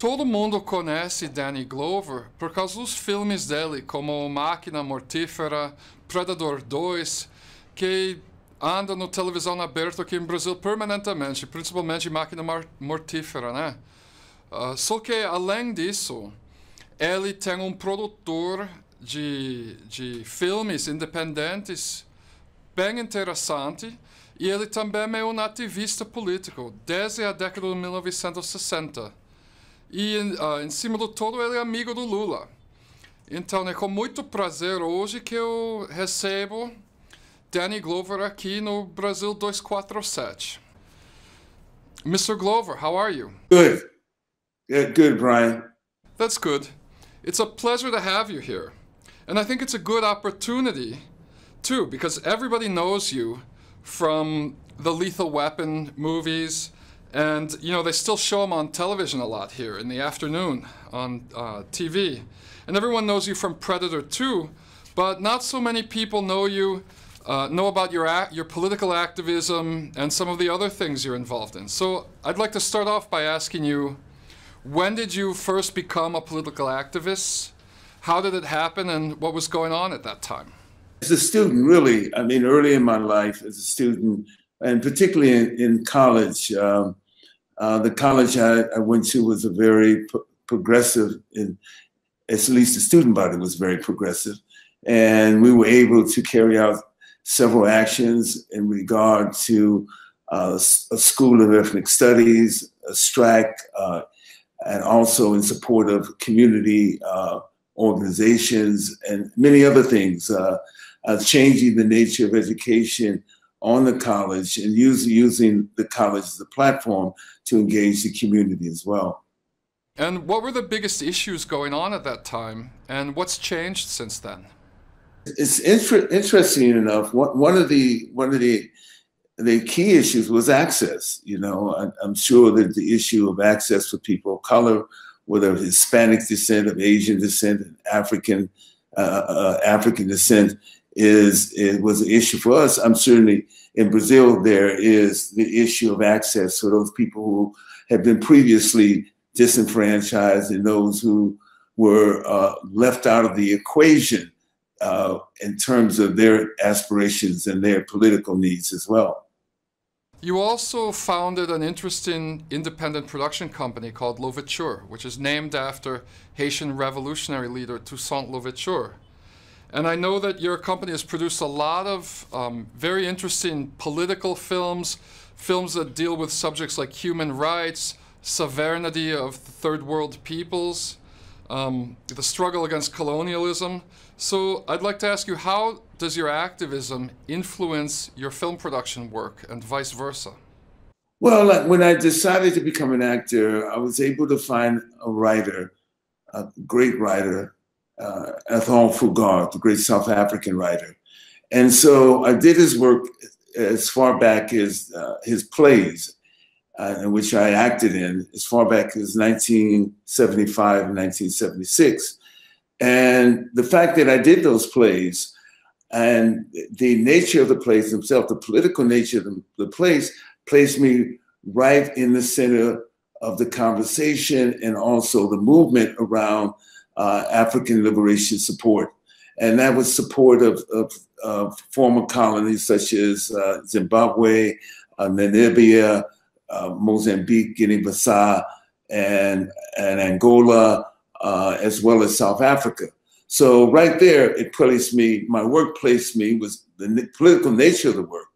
todo mundo conhece Danny Glover por causa dos filmes dele, como Máquina Mortífera, Predador 2, que anda no televisão aberta aqui no Brasil permanentemente, principalmente Máquina Mortífera, né? Só que, além disso, ele tem um produtor de filmes independentes bem interessante, e ele também é um ativista político, desde a década de 1960. E, em cima de tudo, ele é amigo do Lula. Então, é com muito prazer hoje que eu recebo Danny Glover aqui no Brasil 247. Mr. Glover, how are you? Good. Yeah, good, Brian. That's good. It's a pleasure to have you here. And I think it's a good opportunity, too, because everybody knows you from the Lethal Weapon movies, and, you know, they still show them on television a lot here in the afternoon on TV. And everyone knows you from Predator 2, but not so many people know you, know about your political activism and some of the other things you're involved in. So I'd like to start off by asking you, when did you first become a political activist? How did it happen, and what was going on at that time? As a student, really, I mean, early in my life as a student, and particularly in college, the college I went to was a very progressive, at least the student body was very progressive. And we were able to carry out several actions in regard to a School of Ethnic Studies, a strike, and also in support of community organizations and many other things, changing the nature of education on the college and using the college as a platform to engage the community as well. And what were the biggest issues going on at that time, and what's changed since then? It's interesting enough. One of the key issues was access. You know, I'm sure that the issue of access for people of color, whether of Hispanic descent, of Asian descent, and African descent, was an issue for us. I'm certainly in Brazil. There is the issue of access for those people who have been previously disenfranchised and those who were left out of the equation in terms of their aspirations and their political needs as well. You also founded an interesting independent production company called Louverture, which is named after Haitian revolutionary leader Toussaint Louverture. And I know that your company has produced a lot of very interesting political films, films that deal with subjects like human rights, sovereignty of third world peoples, the struggle against colonialism. So I'd like to ask you, how does your activism influence your film production work and vice versa? Well, when I decided to become an actor, I was able to find a writer, a great writer, Ethel Fugard, the great South African writer. And so I did his work as far back as his plays, in which I acted in, as far back as 1975 and 1976. And the fact that I did those plays and the nature of the plays themselves, the political nature of the plays, placed me right in the center of the conversation and also the movement around African liberation support. And that was support of former colonies such as Zimbabwe, Namibia, Mozambique, Guinea-Bissau, and Angola, as well as South Africa. So right there, it placed me, my work placed me, was the political nature of the work,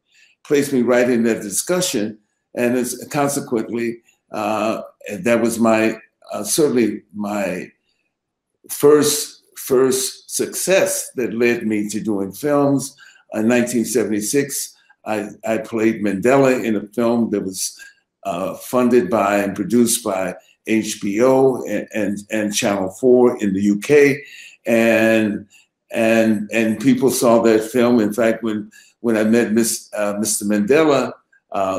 placed me right in that discussion. And consequently, that was certainly my first success that led me to doing films. In 1976, I played Mandela in a film that was funded by and produced by HBO and Channel 4 in the UK, and people saw that film. In fact, when I met Mr. Mandela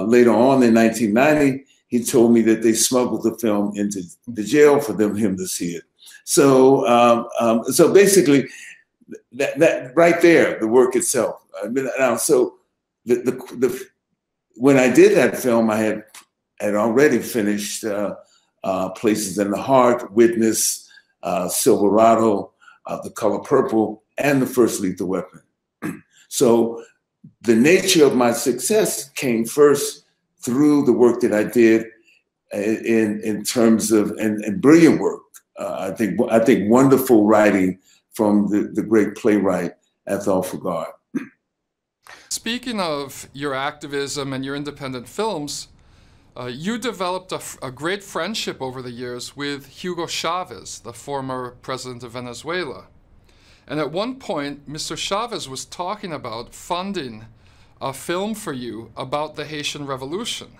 later on in 1990, he told me that they smuggled the film into the jail for him to see it. So so basically, that right there, the work itself. So when I did that film, I had already finished Places in the Heart, Witness, Silverado, The Color Purple, and The First Lethal Weapon. So the nature of my success came first through the work that I did in terms of, and brilliant work. I think wonderful writing from the great playwright Ethel Fugard. Speaking of your activism and your independent films, you developed a great friendship over the years with Hugo Chavez, the former president of Venezuela. And at one point, Mr. Chavez was talking about funding a film for you about the Haitian Revolution.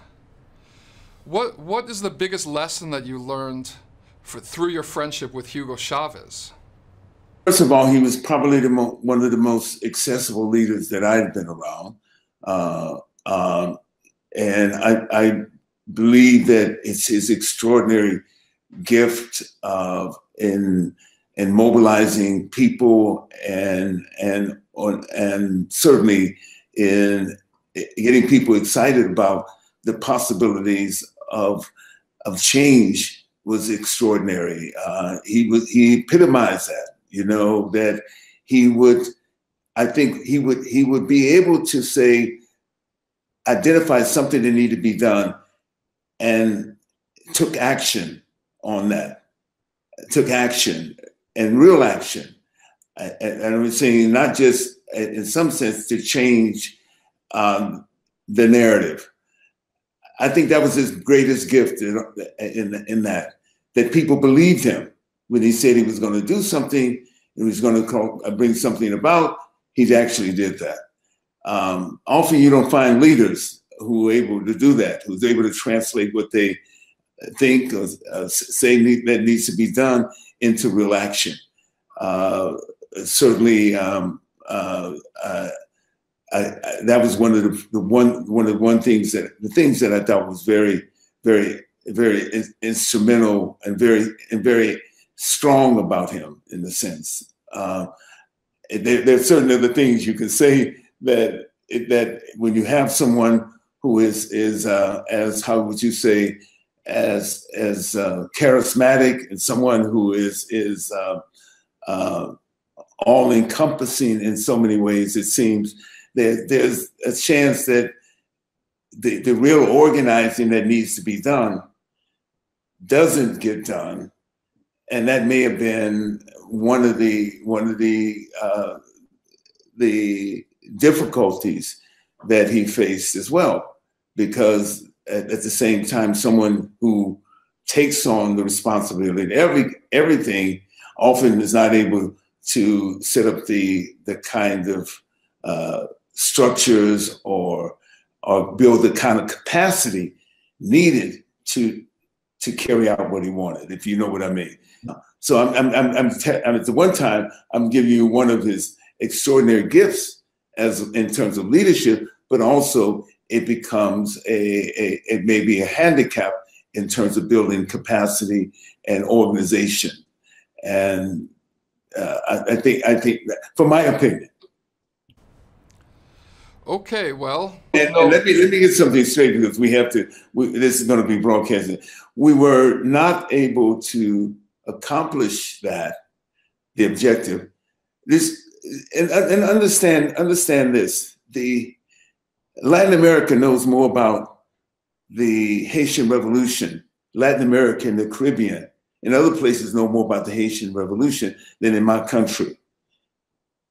What is the biggest lesson that you learned through your friendship with Hugo Chavez? First of all, he was probably one of the most accessible leaders that I've been around. And I believe that it's his extraordinary gift in mobilizing people and certainly in getting people excited about the possibilities of change was extraordinary. He epitomized that, you know, that I think he would be able to say, identify something that needed to be done and took action on that, took action and real action. And I'm saying not just in some sense to change the narrative. I think that was his greatest gift in that people believed him when he said he was going to do something, he was going to bring something about, he actually did that. Often you don't find leaders who are able to do that, who's able to translate what they think or say that needs to be done into real action. Certainly, that was one of the things that I thought was very, very, very instrumental and very strong about him in the sense. There are certain other things you can say that when you have someone who is as how would you say as charismatic and someone who is all encompassing in so many ways, it seems there's a chance that the real organizing that needs to be done doesn't get done, and that may have been one of the difficulties that he faced as well, because at the same time, someone who takes on the responsibility of everything often is not able to set up the kind of structures or build the kind of capacity needed to carry out what he wanted, if you know what I mean. So I'm at the one time I'm giving you one of his extraordinary gifts in terms of leadership, but also it becomes it may be a handicap in terms of building capacity and organization. And I think that, from my opinion. Okay, well. And let me get something straight, because this is going to be broadcasted. We were not able to accomplish that, the objective. And understand this. The Latin America knows more about the Haitian Revolution. Latin America and the Caribbean and other places know more about the Haitian Revolution than in my country.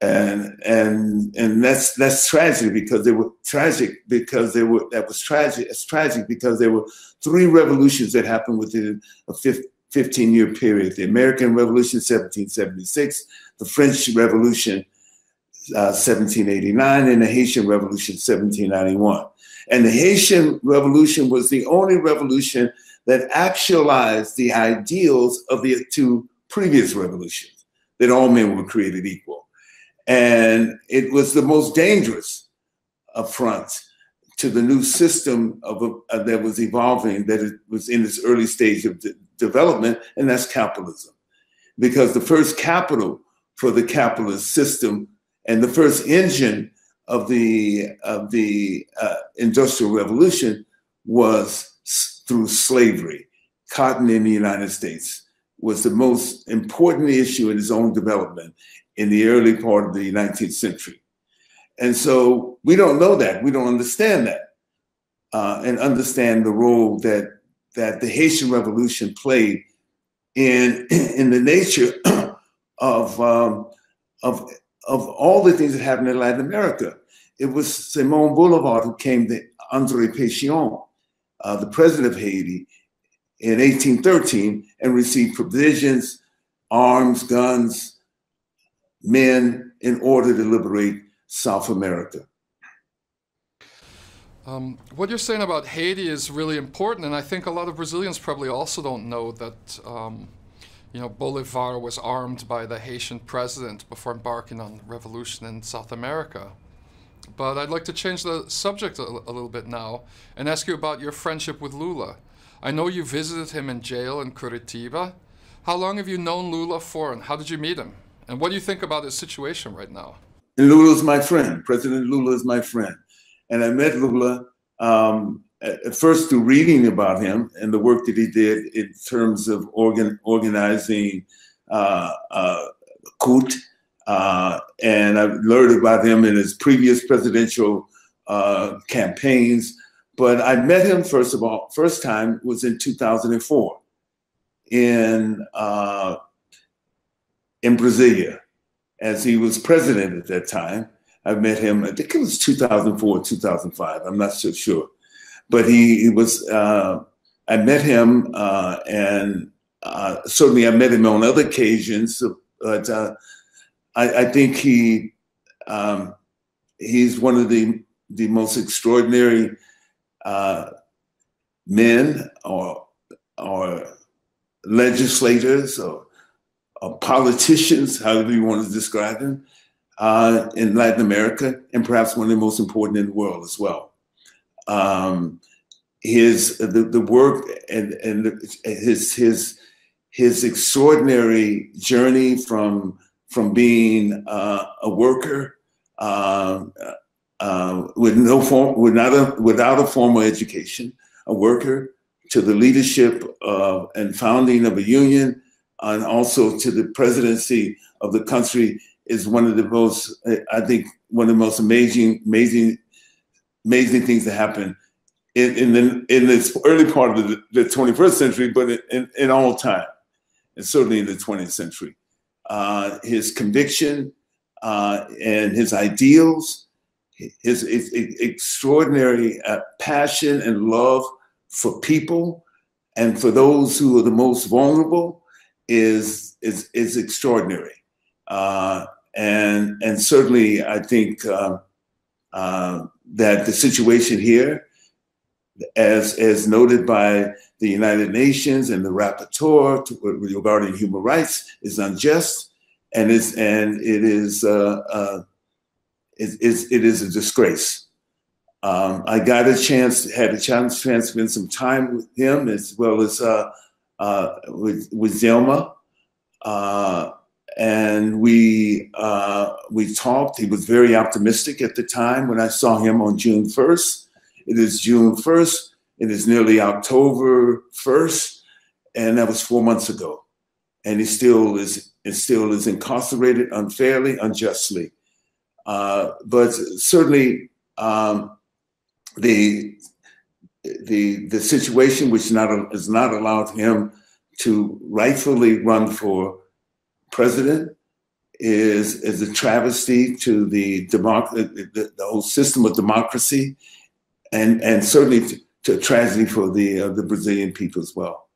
And that's tragic, because it's tragic because there were 3 revolutions that happened within a 15-year period: the American Revolution, 1776, the French Revolution, 1789, and the Haitian Revolution, 1791. And the Haitian Revolution was the only revolution that actualized the ideals of the 2 previous revolutions, that all men were created equal. And it was the most dangerous affront to the new system that was evolving, that it was in its early stage of development, and that's capitalism. Because the first capital for the capitalist system and the first engine of the Industrial Revolution was through slavery, cotton in the United States was the most important issue in its own development in the early part of the 19th century. And so we don't know that. We don't understand that and understand the role that the Haitian Revolution played in the nature of all the things that happened in Latin America. It was Simon Bolivar who came to André Pétion, the president of Haiti, in 1813 and received provisions, arms, guns, men in order to liberate South America. What you're saying about Haiti is really important, and I think a lot of Brazilians probably also don't know that Bolivar was armed by the Haitian president before embarking on the revolution in South America. But I'd like to change the subject a little bit now and ask you about your friendship with Lula. I know you visited him in jail in Curitiba. How long have you known Lula for, and how did you meet him? And what do you think about his situation right now? And Lula's my friend. President Lula is my friend. And I met Lula at first through reading about him and the work that he did in terms of organizing CUT. And I've learned about him in his previous presidential campaigns. But I met him, first time was in 2004 in Brasilia, as he was president at that time. I met him, I think it was 2004, 2005, I'm not so sure. But he was, I met him and certainly I met him on other occasions, but I think he's one of the most extraordinary men or legislators or politicians, however you want to describe them, in Latin America, and perhaps one of the most important in the world as well. The work and his extraordinary journey from being a worker without a formal education, a worker, to the leadership and founding of a union, and also to the presidency of the country, is one of the most, I think, one of the most amazing things that happened in this early part of the 21st century, but in all time, and certainly in the 20th century. His conviction and his ideals, his extraordinary passion and love for people and for those who are the most vulnerable is extraordinary. And certainly, I think that the situation here, as noted by the United Nations and the rapporteur regarding human rights, is unjust, and it is a disgrace. I had a chance to spend some time with him, as well as with Zelma. And we talked. He was very optimistic at the time when I saw him on June 1st. It is June 1st. It is nearly October 1st, and that was 4 months ago. And he still is incarcerated unfairly, unjustly. But certainly the situation which has not allowed him to rightfully run for president is a travesty to the whole system of democracy, and certainly to a tragedy for the Brazilian people as well.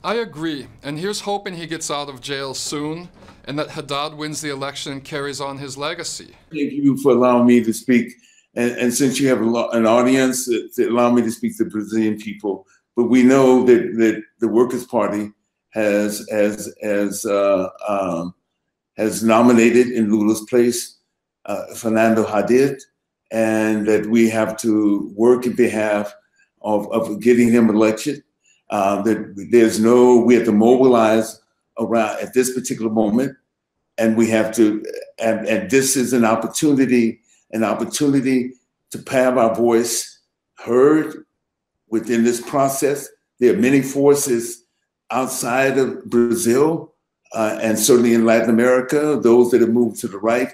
I agree, and here's hoping he gets out of jail soon and that Haddad wins the election and carries on his legacy. Thank you for allowing me to speak, and since you have an audience, to allow me to speak to the Brazilian people. But we know that the Workers' Party has nominated in Lula's place Fernando Haddad, and that we have to work in behalf of getting him elected. That we have to mobilize around at this particular moment, and we have to, and this is an opportunity to have our voice heard within this process. There are many forces outside of Brazil, and certainly in Latin America, those that have moved to the right,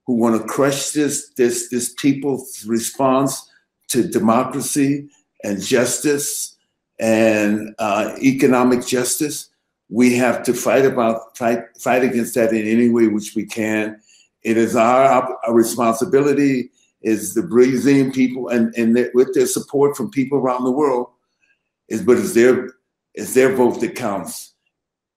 who want to crush this people's response to democracy and justice and economic justice. We have to fight against that in any way which we can. It is our responsibility, is the Brazilian people, and with their support from people around the world, but it's their vote that counts.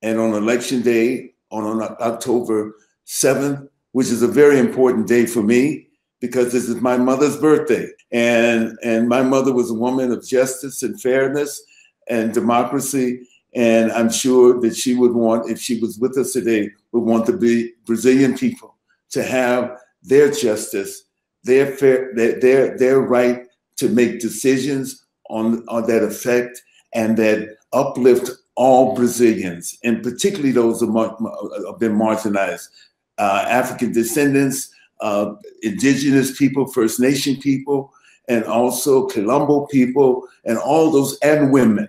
And on election day, on October 7th, which is a very important day for me, because this is my mother's birthday. And my mother was a woman of justice and fairness and democracy. And I'm sure that she would want, if she was with us today, would want the Brazilian people to have their justice, their right to make decisions on that affect and that uplift all Brazilians, and particularly those who have been marginalized, African descendants, indigenous people, First Nation people, and also Quilombo people, and all those, and women.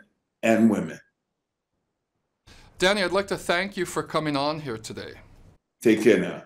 Danny, I'd like to thank you for coming on here today. Take care now.